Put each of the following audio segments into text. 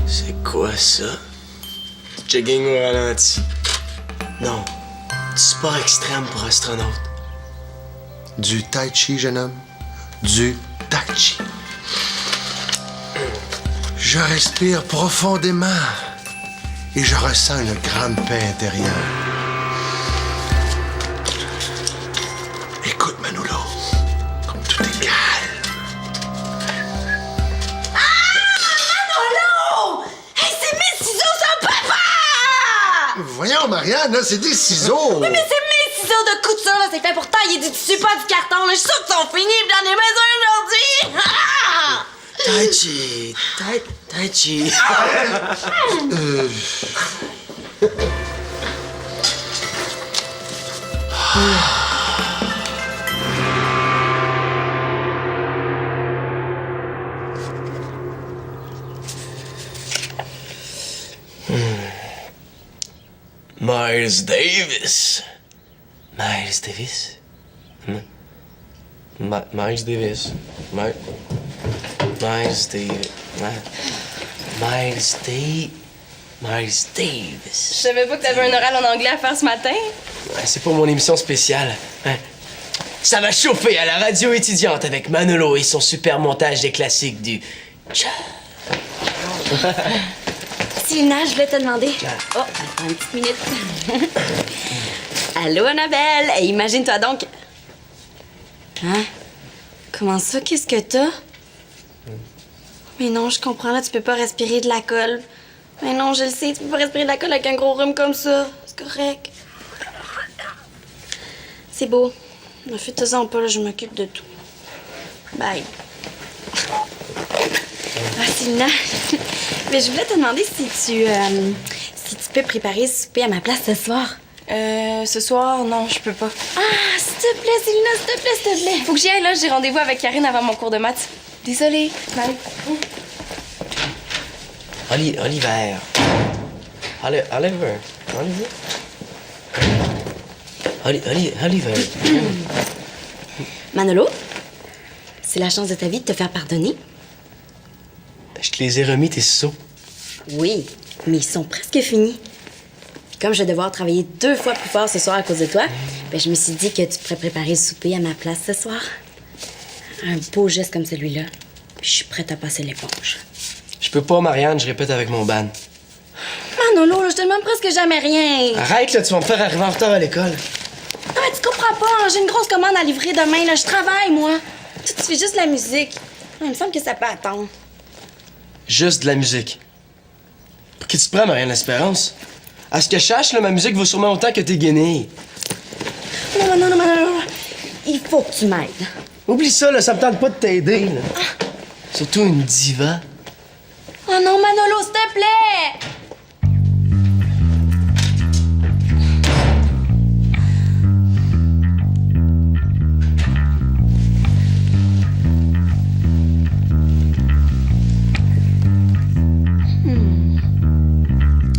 C'est quoi ça? Du jogging au ralenti. Non, du sport extrême pour astronaute. Du tai chi, jeune homme. Du tai chi. Je respire profondément et je ressens une grande paix intérieure. Écoute, Manolo, comme tout est calme. Manolo! Hey, c'est mes ciseaux sur papa! Voyons, Marianne, là, c'est des ciseaux. Oui, mais c'est mes ciseaux de couture, là. C'est fait pour tailler du tissu, pas du carton, là. Je suis sûre qu'ils sont finis, pis j'en ai besoin aujourd'hui. Ah! Tai chi, tai chi. Miles Davis. Miles Davis. Miles Davis. Miles Davis. Je savais pas que t'avais un oral en anglais à faire ce matin. Ouais, c'est pour mon émission spéciale. Hein? Ça va chauffer à la radio étudiante avec Manolo et son super montage des classiques du... Sylvina, je voulais te demander... Oh, attends une petite minute. Allô, Annabelle. Hey, imagine-toi donc... Hein? Comment ça? Qu'est-ce que t'as? Mais non, je comprends, là, tu peux pas respirer de la colle. Mais non, je le sais, tu peux pas respirer de la colle avec un gros rhume comme ça. C'est correct. C'est beau. Ne fais-toi-en pas, là, je m'occupe de tout. Bye. Ah, Sylvina, mais je voulais te demander si tu peux préparer ce souper à ma place ce soir. Ce soir, non, je peux pas. Ah, s'il te plaît, Sylvina, s'il te plaît, s'il te plaît. Faut que j'y aille, là. J'ai rendez-vous avec Karine avant mon cours de maths. Désolée. Bye. Oliver. Oliver. Manolo, c'est la chance de ta vie de te faire pardonner. Je te les ai remis, tes ciseaux. Oui, mais ils sont presque finis. Puis comme je vais devoir travailler 2 fois plus fort ce soir à cause de toi, ben je me suis dit que tu pourrais préparer le souper à ma place ce soir. Un beau geste comme celui-là. Puis je suis prête à passer l'éponge. Je peux pas, Marianne, je répète avec mon ban. Manolo, là, je te demande presque jamais rien. Arrête, là, tu vas me faire arriver en retard à l'école. Ah, mais tu comprends pas, hein, j'ai une grosse commande à livrer demain, là, je travaille, moi. Tu fais juste de la musique. Il me semble que ça peut attendre. Juste de la musique. Pour qui tu te prends, Marianne L'Espérance? À ce que je sache, là, ma musique vaut sûrement autant que tes guenilles. Non. Il faut que tu m'aides. Oublie ça, là, ça me tente pas de t'aider, là. Surtout une diva. Oh non, Manolo, s'il te plaît!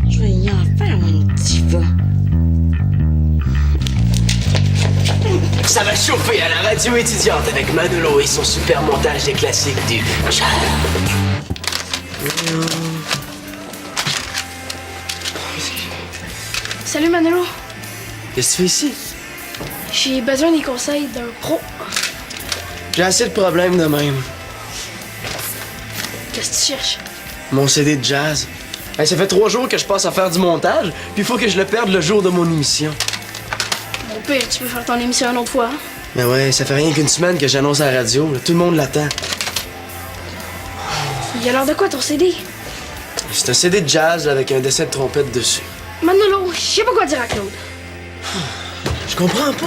Je vais y en faire une diva. Ça va chauffer à la radio étudiante avec Manolo et son super montage des classiques du... Salut Manolo, Qu'est-ce que tu fais ici? j'ai besoin des conseils d'un pro. J'ai assez de problèmes de même. Qu'est-ce que tu cherches? Mon CD de jazz. Hey, ça fait 3 jours que je passe à faire du montage, puis il faut que je le perde le jour de mon émission. Mon père, tu peux faire ton émission une autre fois. Hein? Mais ouais, ça fait rien qu'une semaine que j'annonce à la radio. Là. Tout le monde l'attend. Il a l'air de quoi ton CD? C'est un CD de jazz avec un dessin de trompette dessus. Manolo, je sais pas quoi dire à Claude. Je comprends pas.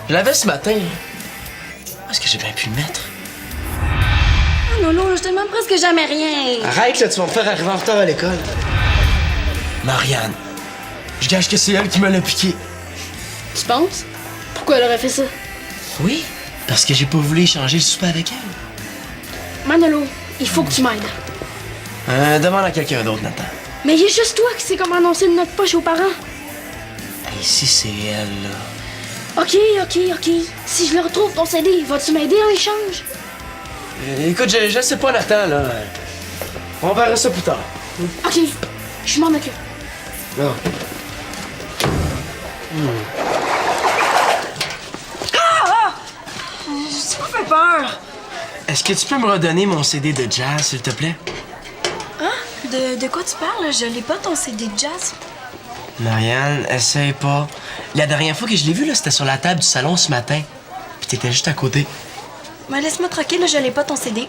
Je l'avais ce matin. Où est-ce que j'ai bien pu le mettre? Manolo, je te demande presque jamais rien. Arrête, là, tu vas me faire arriver en retard à l'école. Marianne, je gage que c'est elle qui me l'a piqué. Tu penses? Pourquoi elle aurait fait ça? Oui, parce que j'ai pas voulu échanger le souper avec elle. Manolo, il faut que tu m'aides. Demande à quelqu'un d'autre, Nathan. Mais il y a juste toi qui sais comment annoncer une note poche aux parents. Et si c'est elle, là? Ok. Si je le retrouve ton CD, vas-tu m'aider en échange? Écoute, je sais pas, Nathan, là. On verra ça plus tard. Ok, je m'en occupe. Non. Ça me fait peur. Est-ce que tu peux me redonner mon CD de jazz, s'il te plaît? De quoi tu parles? Je l'ai pas, ton CD de jazz. Marianne, essaye pas. La dernière fois que je l'ai vu, là, c'était sur la table du salon ce matin. Puis t'étais juste à côté. Mais laisse-moi tranquille, là, je l'ai pas, ton CD.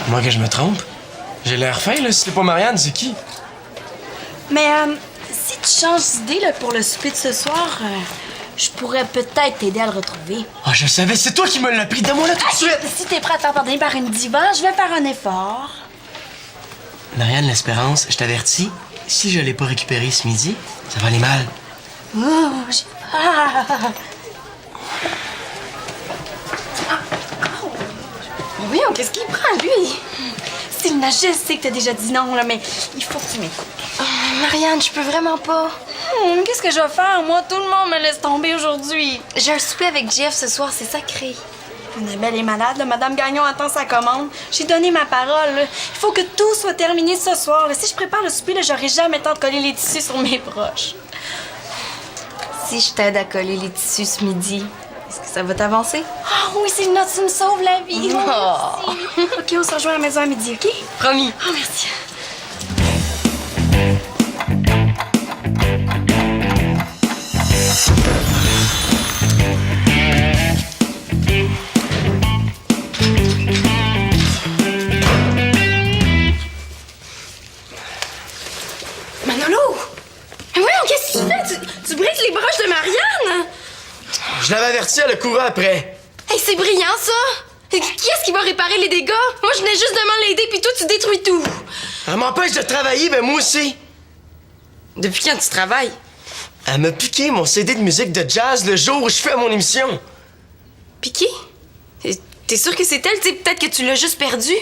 Moi que je me trompe? J'ai l'air fin, là. Si c'est pas Marianne, c'est qui? Mais si tu changes d'idée là, pour le souper de ce soir, je pourrais peut-être t'aider à le retrouver. Oh, je savais, c'est toi qui me l'as pris. Donne-moi là tout de suite! Si t'es prêt à t'en pardonner par une diva, je vais faire un effort. Marianne L'Espérance, je t'avertis, si je l'ai pas récupéré ce midi, ça va aller mal. Oh, j'ai peur. Mais voyons, qu'est-ce qu'il prend, lui? Sylvina, je sais que t'as déjà dit non, là, mais il faut que tu m'écoutes. Marianne, je peux vraiment pas. Qu'est-ce que je vais faire? Moi, tout le monde me laisse tomber aujourd'hui. J'ai un souper avec Jeff ce soir, c'est sacré. Annabelle est malade, là. Madame Gagnon attend sa commande. J'ai donné ma parole, là. Il faut que tout soit terminé ce soir, là. Si je prépare le souper, là, j'aurai jamais le temps de coller les tissus sur mes broches. Si je t'aide à coller les tissus ce midi, est-ce que ça va t'avancer? Ah oui, Sylvina, tu me sauves la vie. Oh. Merci. OK, on se rejoint à la maison à midi, OK? Promis. Oh, merci. Manolo! Mais voyons, qu'est-ce que tu fais? Tu brises les broches de Marianne? Je l'avais averti, elle a couru après. Hey, c'est brillant, ça! Qui est-ce qui va réparer les dégâts? Moi, je venais juste de l'aider, puis toi, tu détruis tout. Elle m'empêche de travailler, ben moi aussi. Depuis quand tu travailles? Elle m'a piqué mon CD de musique de jazz le jour où je fais mon émission. Piqué? T'es sûr que c'est elle? Tu sais, peut-être que tu l'as juste perdu.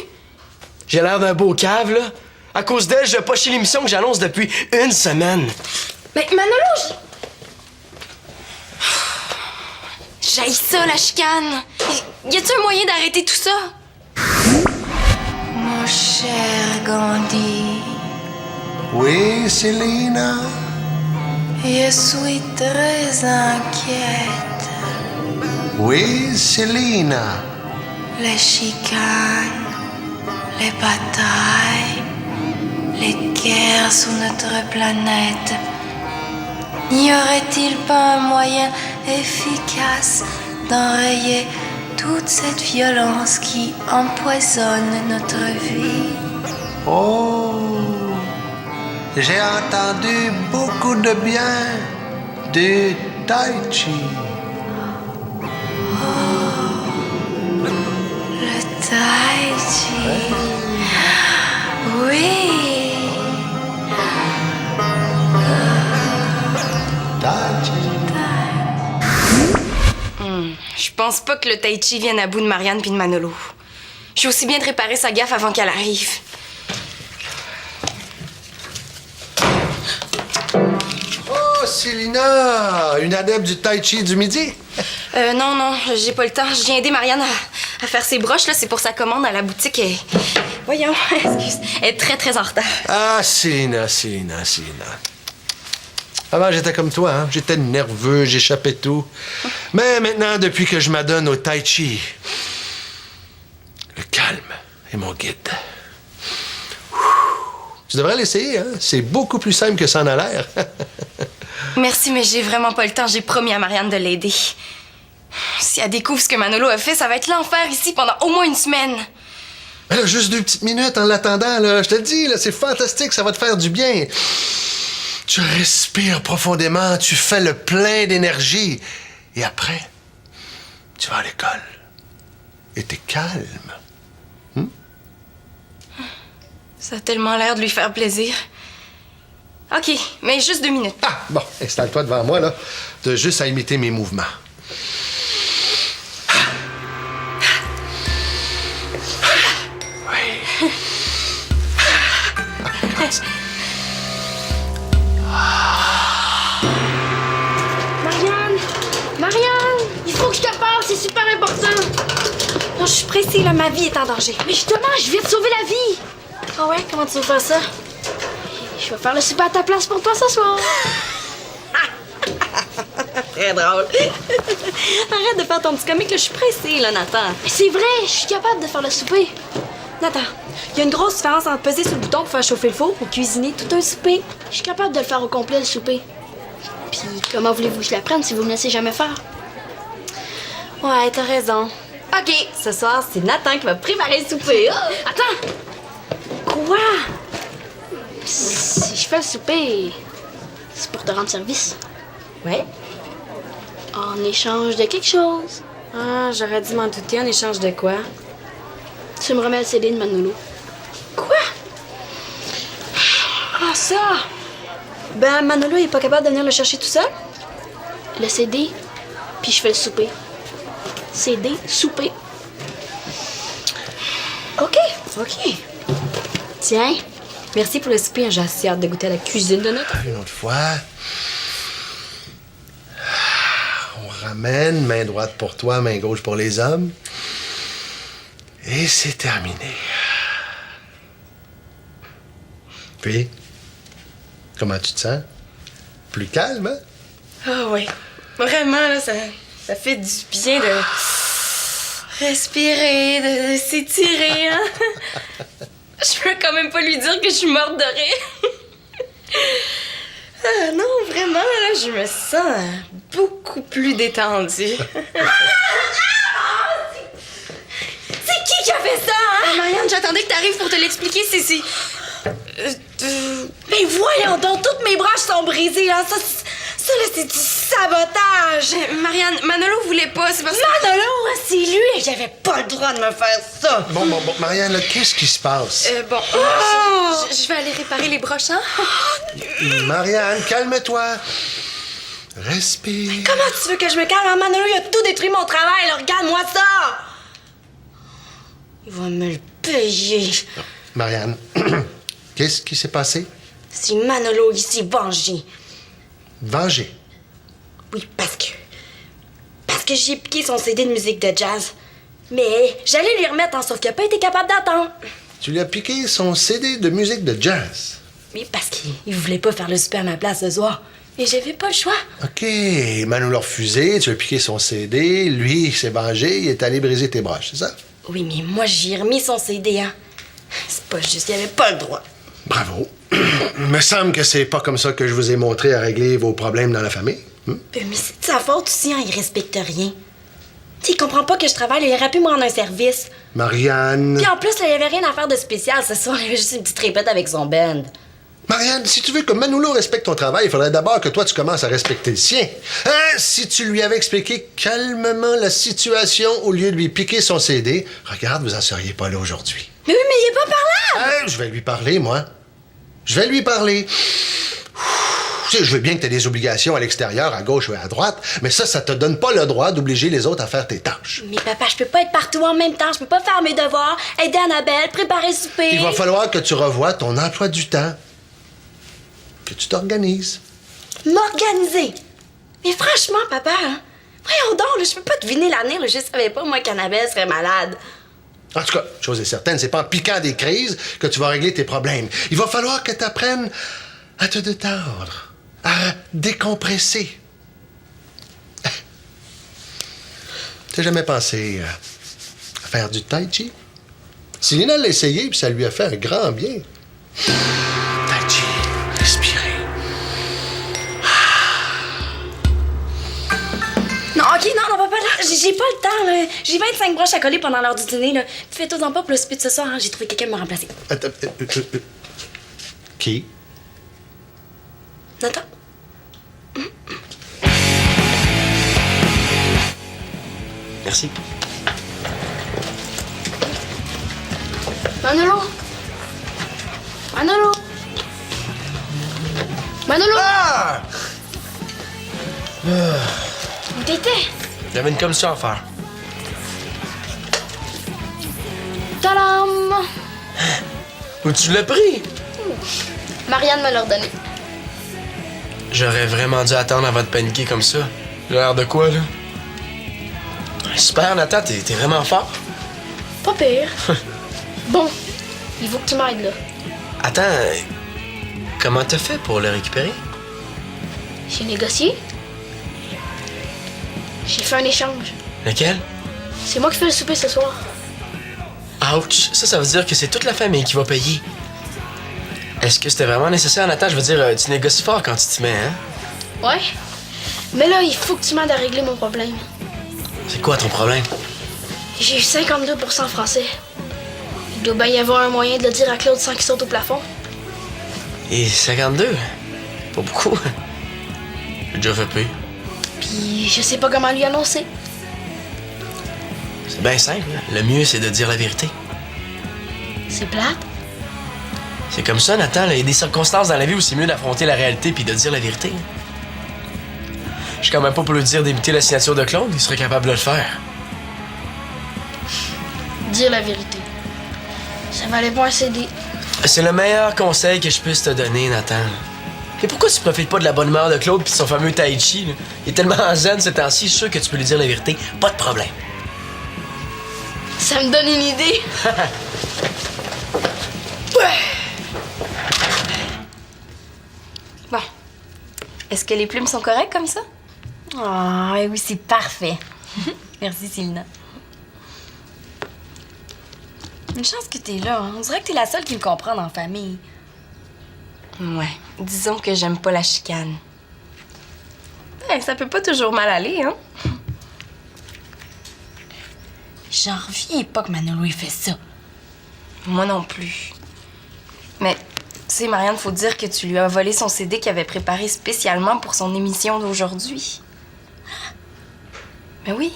J'ai l'air d'un beau cave, là. À cause d'elle, je vais pas chez l'émission que j'annonce depuis une semaine. Mais Manolo, j'haïs ça, la chicane. Y a-t-il un moyen d'arrêter tout ça? Mon cher Gandhi, Oui, Célina? je suis très inquiète. Oui, Célina? Les chicanes, les batailles, les guerres sur notre planète. N'y aurait-il pas un moyen efficace d'enrayer toute cette violence qui empoisonne notre vie? Oh, j'ai entendu beaucoup de bien du Tai Chi. Le Tai Chi. Oui. Tai Chi. Je pense pas que le Tai Chi vienne à bout de Marianne puis de Manolo. Je suis aussi bien de réparer sa gaffe avant qu'elle arrive. Oh, Célina, une adepte du Tai Chi du midi? Non, j'ai pas le temps. Je viens aider Marianne à faire ses broches, là. C'est pour sa commande à la boutique. Voyons, excuse. Elle est très, très en retard. Ah, Célina. Avant, j'étais comme toi, hein? J'étais nerveux, j'échappais tout. Mais maintenant, depuis que je m'adonne au Tai Chi, le calme est mon guide. Ouh. Tu devrais l'essayer, hein? C'est beaucoup plus simple que ça en a l'air. Merci, mais j'ai vraiment pas le temps. J'ai promis à Marianne de l'aider. Si elle découvre ce que Manolo a fait, ça va être l'enfer ici pendant au moins une semaine. Mais là, juste 2 petites minutes en l'attendant, là. Je te le dis, là, c'est fantastique, ça va te faire du bien. Tu respires profondément, tu fais le plein d'énergie. Et après, tu vas à l'école. Et t'es calme. Ça a tellement l'air de lui faire plaisir. OK, mais juste 2 minutes. Ah, bon, installe-toi devant moi, là. T'as juste à imiter mes mouvements. Oui. Non, je suis pressée, là. Ma vie est en danger. Mais justement, je viens de sauver la vie. Ah ouais? Comment tu veux faire ça? Je vais faire le souper à ta place pour toi ce soir. Très drôle. Arrête de faire ton petit comique, là. Je suis pressée, là, Nathan. Mais c'est vrai, je suis capable de faire le souper. Nathan, il y a une grosse différence entre peser sur le bouton pour faire chauffer le four ou cuisiner tout un souper. Je suis capable de le faire au complet, le souper. Puis comment voulez-vous que je l'apprenne si vous me laissez jamais faire? Ouais, t'as raison. OK, ce soir, c'est Nathan qui va préparer le souper. Attends! Quoi? Si je fais le souper, c'est pour te rendre service. Ouais. En échange de quelque chose. Ah, j'aurais dû m'en douter. En échange de quoi? Tu me remets le CD de Manolo. Quoi? Ah, ça! Ben, Manolo, il est pas capable de venir le chercher tout seul? Le CD, puis je fais le souper. CD, souper. OK. Tiens, merci pour le souper. J'ai assez hâte de goûter à la cuisine de notre... Une autre fois. On ramène, main droite pour toi, main gauche pour les hommes. Et c'est terminé. Puis, comment tu te sens? Plus calme, hein? Ah ouais. Vraiment, là, ça fait du bien de respirer, de s'étirer, hein? Je peux quand même pas lui dire que je suis morte de rire. Ah, non, vraiment, là, je me sens beaucoup plus détendue. C'est qui a fait ça, hein? Marianne, j'attendais que t'arrives pour te l'expliquer, c'est... Mais voyons donc, toutes mes branches sont brisées, là. Ça là, c'est du sabotage. Marianne, Manolo voulait pas, c'est parce que... Manolo, c'est lui, j'avais pas le droit de me faire ça. Bon, Marianne, là, qu'est-ce qui se passe? Je vais aller réparer les broches, hein? Marianne, calme-toi. Respire. Comment tu veux que je me calme? Hein? Manolo, il a tout détruit mon travail, là. Regarde-moi ça! Il va me le payer. Marianne, qu'est-ce qui s'est passé? Si Manolo, il s'est vengé. Venger. Oui, parce que j'ai piqué son CD de musique de jazz. Mais j'allais lui remettre, hein, sauf qu'il a pas été capable d'attendre. Tu lui as piqué son CD de musique de jazz. Oui, parce qu'il voulait pas faire le souper à ma place ce soir. Et j'avais pas le choix. OK, Manu l'a refusé, tu as piqué son CD, lui, il s'est vengé, il est allé briser tes broches, c'est ça? Oui, mais moi, j'ai remis son CD, hein. C'est pas juste, il avait pas le droit. Bravo. Me semble que c'est pas comme ça que je vous ai montré à régler vos problèmes dans la famille. Mais c'est de sa faute aussi, hein, il respecte rien. Tu sais, il comprend pas que je travaille, il aurait pu me rendre un service. Marianne. Puis en plus, là, il y avait rien à faire de spécial ce soir, il y avait juste une petite répète avec son band. Marianne, si tu veux que Manolo respecte ton travail, il faudrait d'abord que toi, tu commences à respecter le sien. Hein? Si tu lui avais expliqué calmement la situation au lieu de lui piquer son CD, regarde, vous en seriez pas là aujourd'hui. Mais oui, mais il est pas parlable! Hein? Je vais lui parler, moi. Je vais lui parler. Tu sais, je veux bien que tu aies des obligations à l'extérieur, à gauche ou à droite, mais ça te donne pas le droit d'obliger les autres à faire tes tâches. Mais papa, je peux pas être partout en même temps, je peux pas faire mes devoirs, aider Annabelle, préparer le souper. Il va falloir que tu revoies ton emploi du temps. Que tu t'organises. M'organiser. Mais franchement, papa, hein, voyons donc, là, je peux pas deviner l'avenir, là, je savais pas, moi, qu'Annabelle serait malade. En tout cas, chose est certaine, c'est pas en piquant des crises que tu vas régler tes problèmes. Il va falloir que tu apprennes à te détendre, à décompresser. T'as jamais pensé à faire du tai chi? Célina l'a essayé, puis ça lui a fait un grand bien. Tai chi, respirer. Non, OK, non, papa, là, j'ai pas le temps, là. J'ai 25 broches à coller pendant l'heure du dîner, là. Fais-toi-en pas pour le speed ce soir, hein. J'ai trouvé quelqu'un pour me remplacer. Attends, qui? Nathan? Merci. Manolo! Manolo! Manolo! Ah! Où t'étais? J'avais une commission à faire. Tadam! Où tu l'as pris? Marianne me l'a redonné. J'aurais vraiment dû attendre avant de paniquer comme ça. J'ai l'air de quoi, là? Super, Nathan, t'es vraiment fort. Pas pire. Bon, il faut que tu m'aides, là. Attends, comment t'as fait pour le récupérer? J'ai négocié. J'ai fait un échange. Lequel? C'est moi qui fais le souper ce soir. Ouch! Ça veut dire que c'est toute la famille qui va payer. Est-ce que c'était vraiment nécessaire, Nathan? Je veux dire, tu négocies fort quand tu t'y mets, hein? Ouais. Mais là, il faut que tu m'aides à régler mon problème. C'est quoi ton problème? J'ai eu 52% français. Il doit bien y avoir un moyen de le dire à Claude sans qu'il saute au plafond. Et 52? Pas beaucoup. J'ai déjà fait pire. Puis je sais pas comment lui annoncer. C'est bien simple. Le mieux, c'est de dire la vérité. C'est plate. C'est comme ça, Nathan. Il y a des circonstances dans la vie où c'est mieux d'affronter la réalité puis de dire la vérité. Je suis quand même pas pour lui dire d'imiter la signature de Claude. Il serait capable de le faire. Dire la vérité. Ça valait pas un CD. C'est le meilleur conseil que je puisse te donner, Nathan. Et pourquoi tu profites pas de la bonne humeur de Claude puis de son fameux tai chi? Là? Il est tellement zen ces temps-ci, je suis sûr que tu peux lui dire la vérité. Pas de problème. Ça me donne une idée. Bon. Est-ce que les plumes sont correctes comme ça? Ah, oui, c'est parfait. Merci, Célina. Une chance que t'es là. Hein? On dirait que t'es la seule qui me comprend dans la famille. Ouais. Disons que j'aime pas la chicane. Ben, ça peut pas toujours mal aller, hein? J'en reviens pas que Manolo ait fait ça. Moi non plus. Mais, tu sais, Marianne, faut dire que tu lui as volé son CD qu'il avait préparé spécialement pour son émission d'aujourd'hui. Mais oui.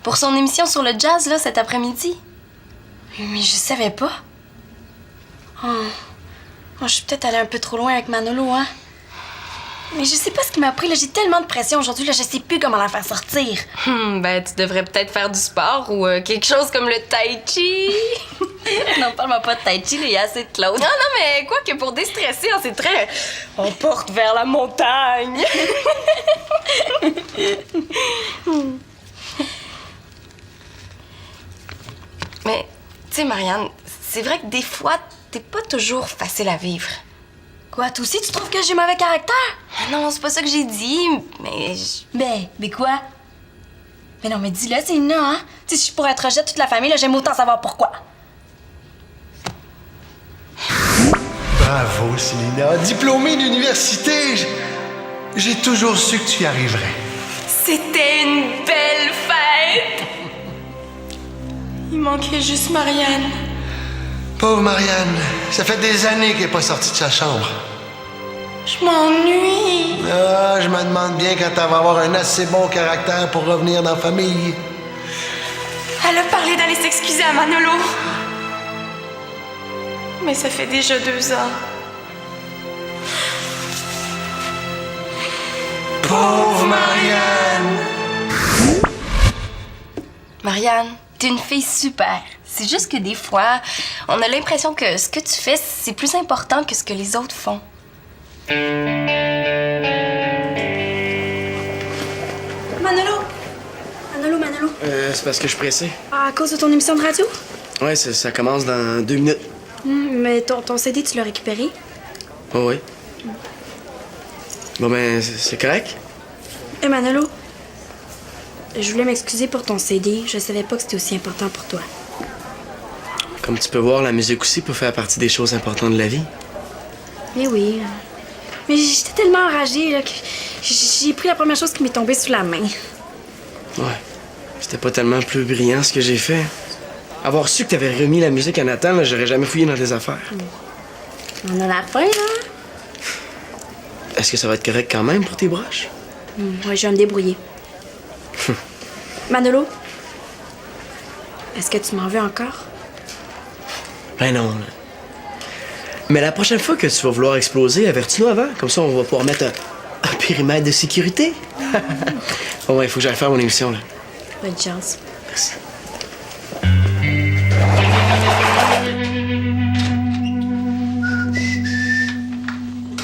Pour son émission sur le jazz, là, cet après-midi. Mais je savais pas. Oh. Moi, je suis peut-être allée un peu trop loin avec Manolo, hein? Mais je sais pas ce qui m'a pris, là. J'ai tellement de pression aujourd'hui, là. Je sais plus comment la faire sortir. Ben, tu devrais peut-être faire du sport ou quelque chose comme le tai chi. Non, parle-moi pas de tai chi, là. Il y a assez de Claude. Non, mais quoi que pour déstresser, hein, c'est très... On porte vers la montagne. Mais, tu sais, Marianne, c'est vrai que des fois, t'es pas toujours facile à vivre. Quoi, toi aussi, tu trouves que j'ai mauvais caractère? Ah non, c'est pas ça que j'ai dit, mais... Mais quoi? Mais non, mais dis-le, c'est une hein? Tu sais, si je pourrais être rejette toute la famille, là, j'aime autant savoir pourquoi. Bravo, Célina. Diplômée d'université. J'ai toujours su que tu y arriverais. C'était une belle fête! Il manquait juste Marianne. Pauvre Marianne, ça fait des années qu'elle n'est pas sortie de sa chambre. Je m'ennuie. Ah, je me demande bien quand elle va avoir un assez bon caractère pour revenir dans la famille. Elle a parlé d'aller s'excuser à Manolo. Mais ça fait déjà 2 ans. Pauvre Marianne! Marianne, t'es une fille super. C'est juste que des fois, on a l'impression que ce que tu fais, c'est plus important que ce que les autres font. Manolo! Manolo! C'est parce que je suis pressé. À cause de ton émission de radio? Ouais, ça commence dans 2 minutes. Mais ton CD, tu l'as récupéré? Oh oui. Bon, ben, c'est correct? Manolo, je voulais m'excuser pour ton CD. Je savais pas que c'était aussi important pour toi. Comme tu peux voir, la musique aussi peut faire partie des choses importantes de la vie. Mais oui. Mais j'étais tellement enragée là, que j'ai pris la première chose qui m'est tombée sous la main. Ouais. C'était pas tellement plus brillant ce que j'ai fait. Avoir su que t'avais remis la musique à Nathan, là, j'aurais jamais fouillé dans tes affaires. On a la fin, là. Est-ce que ça va être correct quand même pour tes broches? Ouais, je vais me débrouiller. Manolo, est-ce que tu m'en veux encore? Ben non, là. Mais la prochaine fois que tu vas vouloir exploser, avertis-nous avant. Comme ça, on va pouvoir mettre un périmètre de sécurité. Bon, ouais, il faut que j'aille faire mon émission, là. Bonne chance. Merci.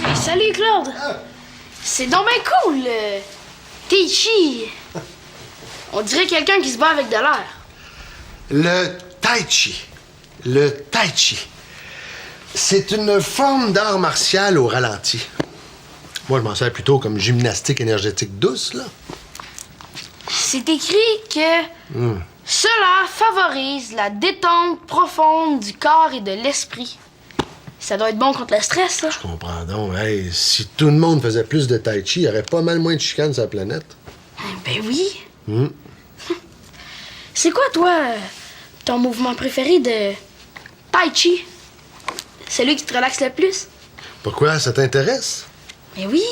Hey, salut, Claude! C'est donc bien cool, le Tai Chi. On dirait quelqu'un qui se bat avec de l'air. Le Tai Chi. Le Tai Chi. C'est une forme d'art martial au ralenti. Moi, je m'en sers plutôt comme gymnastique énergétique douce, là. C'est écrit que cela favorise la détente profonde du corps et de l'esprit. Ça doit être bon contre le stress, ça. Je comprends donc. Hey, si tout le monde faisait plus de Tai Chi, il y aurait pas mal moins de chicanes sur la planète. Ben oui. C'est quoi, toi, ton mouvement préféré de Tai Chi? Celui qui te relaxe le plus? Pourquoi? Ça t'intéresse? Ben oui.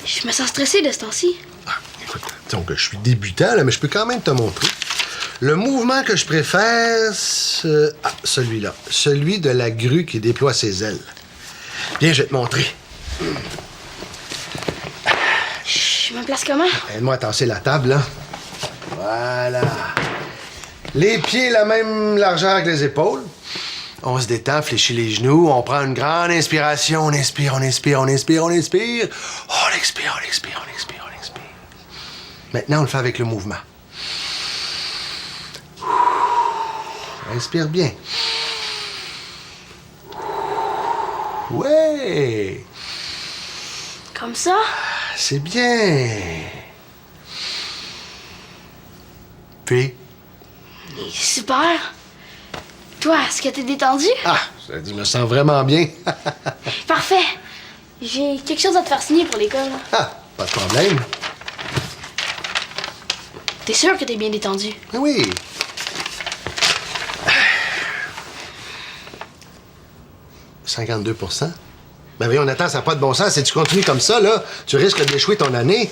Je me sens stressée de ce temps-ci. Ah, écoute, disons que je suis débutant, là, mais je peux quand même te montrer. Le mouvement que je préfère, c'est celui-là. Celui de la grue qui déploie ses ailes. Viens, je vais te montrer. Je me place comment? Aide-moi à tasser la table, là. Voilà. Les pieds la même largeur que les épaules. On se détend, fléchit les genoux, on prend une grande inspiration, on inspire, on inspire, on inspire, on inspire. On expire, on expire, on expire, on expire. Maintenant, on le fait avec le mouvement. Inspire bien. Ouais! Comme ça? C'est bien. Puis? Super. Toi, est-ce que t'es détendu? Ah, je me sens vraiment bien. Parfait. J'ai quelque chose à te faire signer pour l'école. Ah, pas de problème. T'es sûr que t'es bien détendu? Oui. « 52 Ben voyons, Nathan, ça n'a pas de bon sens. Si tu continues comme ça, là, tu risques d'échouer ton année.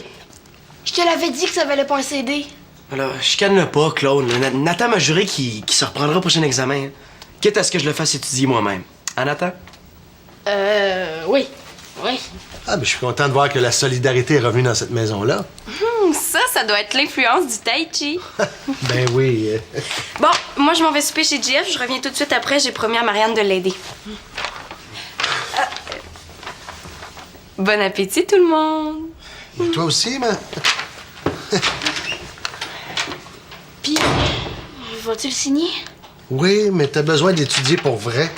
Je te l'avais dit que ça valait pas un CD. Alors, chicane-le pas, Claude. Nathan m'a juré qu'il se reprendra au prochain examen. Quitte à ce que je le fasse étudier moi-même. Hein, Nathan? Oui. Oui. Ah, ben je suis content de voir que la solidarité est revenue dans cette maison-là. Ça doit être l'influence du Tai Chi. Ben oui. Bon, moi, je m'en vais souper chez Jeff. Je reviens tout de suite après. J'ai promis à Marianne de l'aider. Bon appétit, tout le monde. Mais toi aussi, man. Puis, vas-tu le signer? Oui, mais t'as besoin d'étudier pour vrai.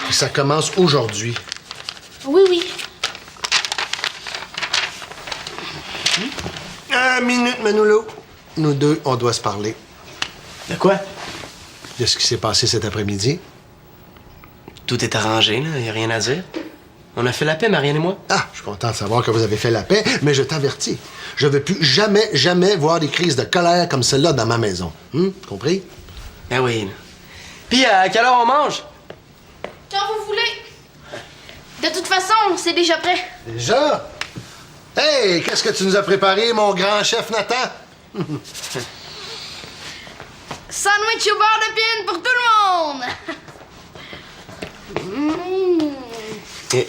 Et ça commence aujourd'hui. Oui. Une minute, Manolo. Nous deux, on doit se parler. De quoi? De ce qui s'est passé cet après-midi. Tout est arrangé, là. Y a rien à dire. On a fait la paix, Marianne et moi. Ah, je suis content de savoir que vous avez fait la paix, mais je t'avertis. Je veux plus jamais voir des crises de colère comme celle-là dans ma maison. Compris? Ah oui. Puis, à quelle heure on mange? Quand vous voulez. De toute façon, c'est déjà prêt. Déjà? Hey, qu'est-ce que tu nous as préparé, mon grand chef Nathan? Sandwich au beurre de pine pour tout le monde. Eh.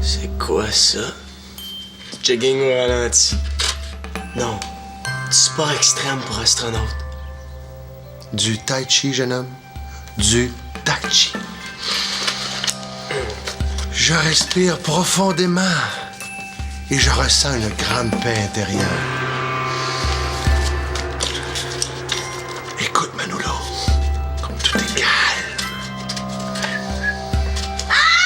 C'est quoi ça? Du jogging au ralenti. Non. Du sport extrême pour astronaute. Du tai chi, jeune homme. Du tai chi. Je respire profondément et je ressens une grande paix intérieure. Écoute, Manolo, comme tout est calme. Ah!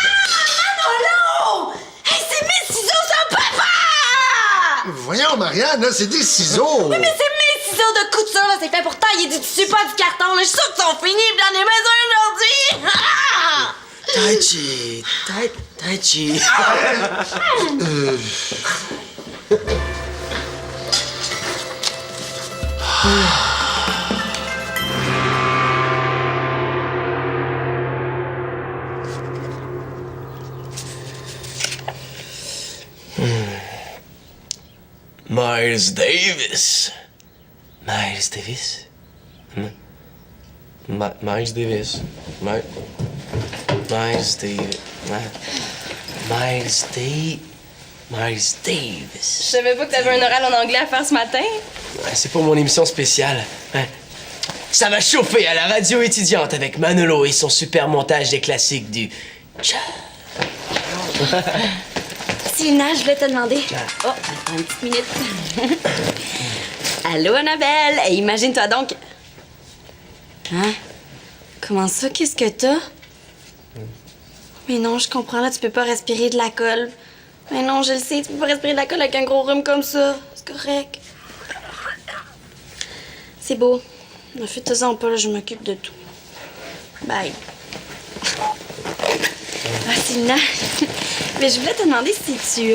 voyons, Marianne, là, c'est des ciseaux. Mais c'est mes ciseaux de couture, là. C'est fait pour tailler du tissu, pas du carton, là. Je suis sûre qu'ils sont finis, puis j'en ai besoin aujourd'hui. Ah! Tai Chi. Miles Davis. Miles Davis? Miles Davis. Miles Davis. Je savais pas que t'avais un oral en anglais à faire ce matin. Ouais, c'est pour mon émission spéciale. Hein? Ça va chauffer à la radio étudiante avec Manolo et son super montage des classiques du... Sylvina, je voulais te demander. Oh, attends une petite minute. Allô, Annabelle. Hey, imagine-toi donc. Hein? Comment ça? Qu'est-ce que t'as? Mais non, je comprends, là, tu peux pas respirer de la colle. Mais non, je le sais, tu peux pas respirer de la colle avec un gros rhume comme ça. C'est correct. C'est beau. Ne fais-toi-en pas, là, je m'occupe de tout. Bye. Ah, Sylvina. Mais je voulais te demander si tu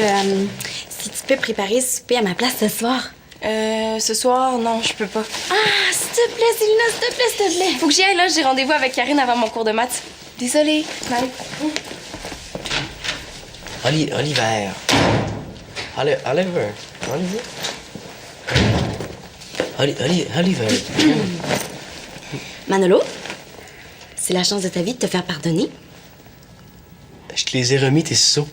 peux préparer ce souper à ma place ce soir. Ce soir, non, je peux pas. Ah, s'il te plaît, Sylvina, s'il te plaît, s'il te plaît. Faut que j'y aille, là. J'ai rendez-vous avec Karine avant mon cours de maths. Désolée. Bye. Oliver. Oliver. Manolo, c'est la chance de ta vie de te faire pardonner. Je te les ai remis, tes ciseaux.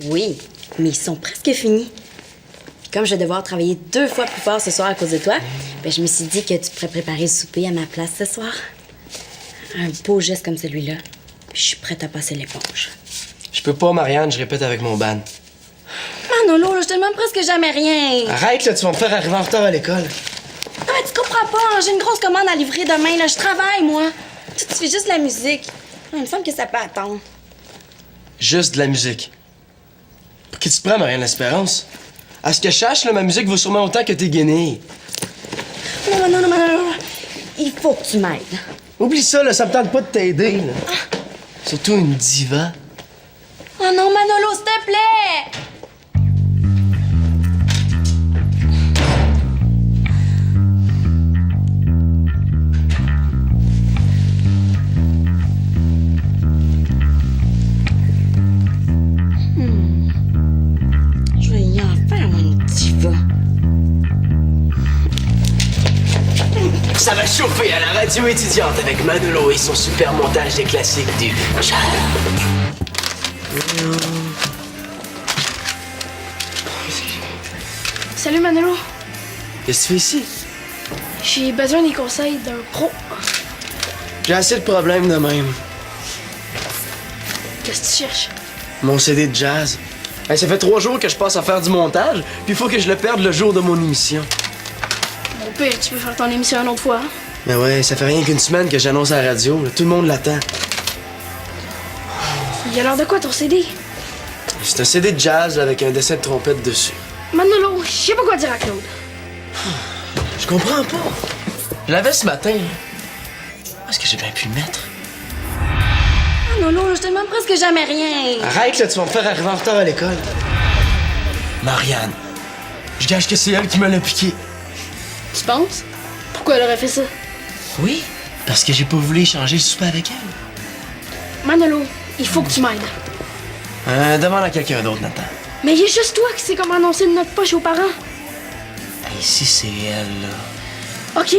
Oui, mais ils sont presque finis. Puis comme je vais devoir travailler 2 fois plus fort ce soir à cause de toi, ben je me suis dit que tu pourrais préparer le souper à ma place ce soir. Un beau geste comme celui-là. Puis je suis prête à passer l'éponge. Je peux pas, Marianne, je répète avec mon ban. Manolo, là, je te demande presque jamais rien. Arrête, là, tu vas me faire arriver en retard à l'école. Non, mais tu comprends pas, hein, j'ai une grosse commande à livrer demain, là. Je travaille, moi. Tu fais juste de la musique. Il me semble que ça peut attendre. Juste de la musique. Pour qui tu te prends, Marianne L'Espérance? À ce que je sache, là, ma musique vaut sûrement autant que tes guenilles. Non. Il faut que tu m'aides. Oublie ça, là, ça me tente pas de t'aider, là. Surtout une diva. Oh non, Manolo, s'il te plaît! Je vais y en faire, moi, une diva. Ça va chauffer à la radio étudiante avec Manolo et son super montage des classiques du... Salut Manolo. Qu'est-ce que tu fais ici? J'ai besoin des conseils d'un pro. J'ai assez de problèmes de même. Qu'est-ce que tu cherches? Mon CD de jazz. Hey, ça fait 3 jours que je passe à faire du montage, puis il faut que je le perde le jour de mon émission. Mon père, tu peux faire ton émission une autre fois. Hein? Mais ouais, ça fait rien qu'une semaine que j'annonce à la radio. Là. Tout le monde l'attend. Il a l'air de quoi ton CD? C'est un CD de jazz là, avec un dessin de trompette dessus. Manolo, je sais pas quoi dire à Claude. Je comprends pas. Je l'avais ce matin. Où est-ce que j'ai bien pu le mettre? Manolo, je te demande presque jamais rien. Arrête, là, tu vas me faire arriver en retard à l'école. Marianne, je gage que c'est elle qui me l'a piqué. Tu penses? Pourquoi elle aurait fait ça? Oui, parce que j'ai pas voulu échanger le souper avec elle. Manolo, il faut que tu m'aides. Demande à quelqu'un d'autre, Nathan. Mais il y a juste toi qui sais comment annoncer une note poche aux parents. Et si c'est elle, là? OK.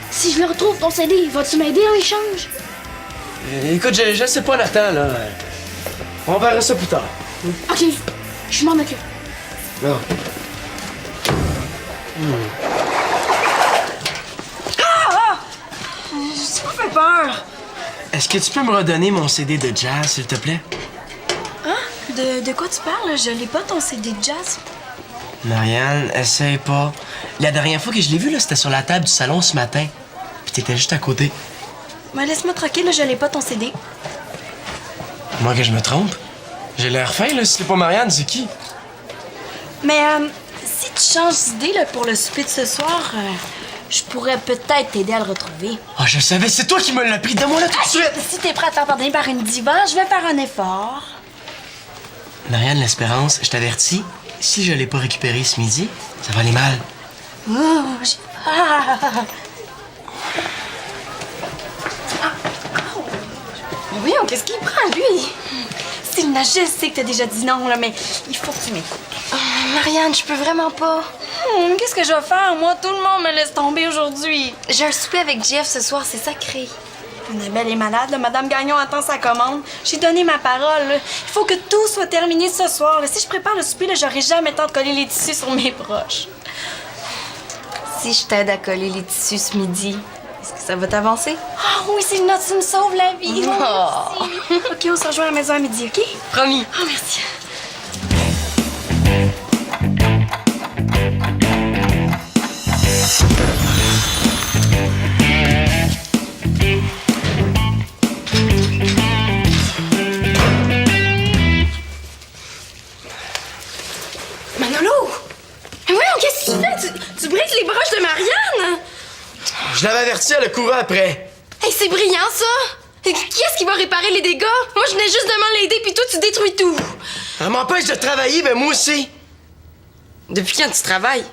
Si je le retrouve ton CD, vas-tu m'aider en échange? Écoute, je sais pas, Nathan, là. On verra ça plus tard. OK, je m'en occupe. Non. Tu m'as fait peur. Est-ce que tu peux me redonner mon CD de jazz, s'il te plaît? De quoi tu parles? Je l'ai pas, ton CD de jazz. Marianne, essaye pas. La dernière fois que je l'ai vu, là, c'était sur la table du salon ce matin. Puis t'étais juste à côté. Mais laisse-moi tranquille, là, je l'ai pas, ton CD. Moi que je me trompe? J'ai l'air fin, là. Si c'est pas Marianne, c'est qui? Mais tu changes d'idée là, pour le souper de ce soir, je pourrais peut-être t'aider à le retrouver. Ah, je savais, c'est toi qui me l'as pris. Donne-moi-le tout de suite. Si t'es prêt à te faire pardonner par une diva, je vais faire un effort. Marianne L'Espérance, je t'avertis, si je l'ai pas récupéré ce midi, ça va aller mal. Oh, Mais voyons, qu'est-ce qu'il prend, lui? Sylvina, je sais que t'as déjà dit non, là, mais il faut que tu m'écoutes. Marianne, je peux vraiment pas. Qu'est-ce que je vais faire? Moi, tout le monde me laisse tomber aujourd'hui. J'ai un souper avec Jeff ce soir, c'est sacré. Annabelle est malade, là. Madame Gagnon attend sa commande. J'ai donné ma parole, là. Il faut que tout soit terminé ce soir, là. Si je prépare le souper, là, j'aurai jamais le temps de coller les tissus sur mes broches. Si je t'aide à coller les tissus ce midi, est-ce que ça va t'avancer? Ah oui, Sylvina, tu me sauves la vie. Oh. Merci. OK, on se rejoint à la maison à midi, OK? Promis. Oh, merci. Manolo! Mais voyons, qu'est-ce que tu fais? Tu brises les broches de Marianne? Je l'avais averti, elle a couru après. Hey, c'est brillant, ça! Et qui est-ce qui va réparer les dégâts? Moi, je venais justement l'aider, puis toi, tu détruis tout. Elle m'empêche de travailler, ben moi aussi. Depuis quand tu travailles?